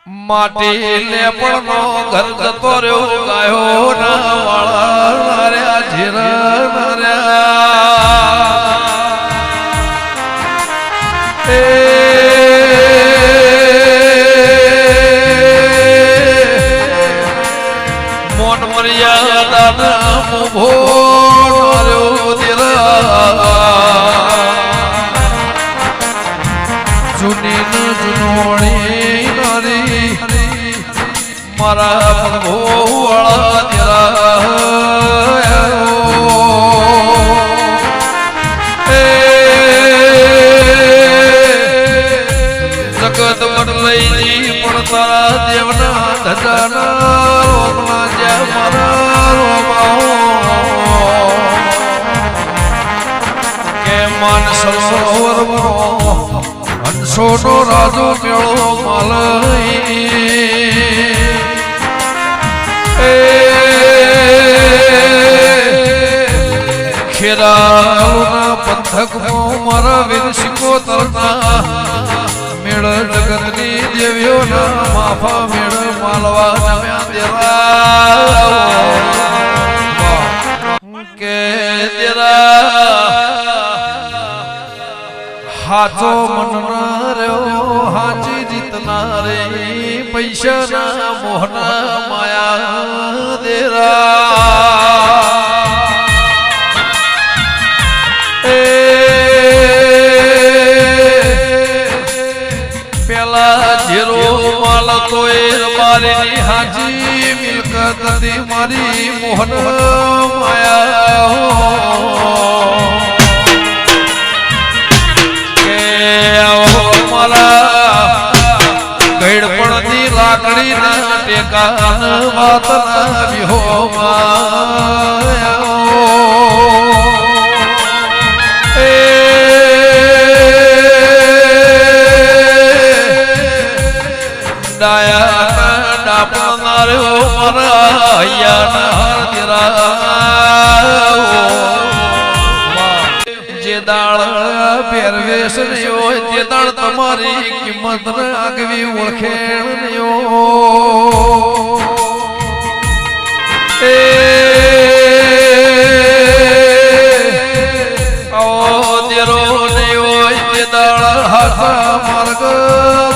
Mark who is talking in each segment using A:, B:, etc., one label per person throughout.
A: માટી લેપણનો ઘર જતો રહ્યો ગાયો ના વાળા રે જીરા રે મોન મર્યાદા ના મુભો રહ્યો દીરા જૂની જૂનોણી નારી મારા પ્રભુ વાળા તેરા જગત બદલાઈ પણ તારા દેવના ધજાના રોમના જ્યાં મારા રોમાઓ કે માન સરોવર હંસોનો રાજો મેળો માલઈ ખેરાલુના પંથકમાં મારા વીર સિકોતરના મેળ જગતની દેવીઓના માફા મેળ માલવા નમ્યા દેરા કે દેરા હાચો મનના રહ્યો હાચી જીતના રે પૈસાના મોહના માયા દેરા પેલા જેરો માલ તો એ મારી હાજી મિલકત હતી મારી મોહન માયા ગઈડપણથી લાકડી ના ટેકા વાત ના વિહો ડાયા ડાપણ મારા હૈયા જે દાળ પહેરવેશ નહીં હોય તે દાળ તમારી કિંમત આગવી ઓળખેણ નહીં આવો દેરો નહીં હોય તે દાળ હાથા માર્ગ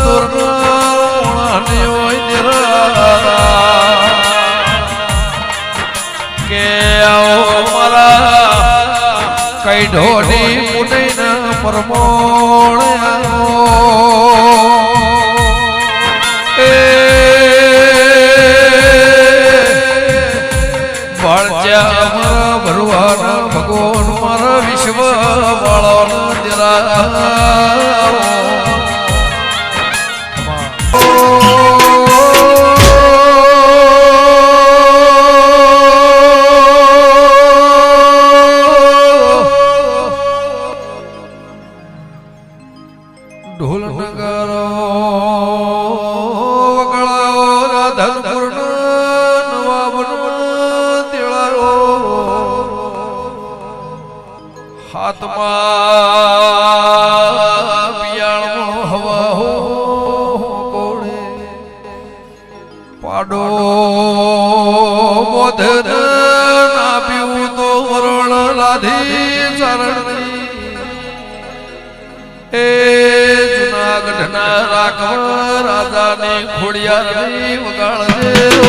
A: દુર્ગા નહીં હોય દેરા કે આવો મારા કઈ ઢોની મુનૈના પરમોણ ભણ્યા મારા ભરવાના ભગવાન મારા વિશ્વ વાળાના દેરા ઢોલ નગારો વગળાઓ રાધનપુર નવાબન તેળારો હાથમાં પિયાળનો હવા હો કોડે પાડો બોધ ના પીવું તો વરણ લાધી ચરણ એ જુનાગઢના રાઘવ રાજાની ખોડિયારની વગાડ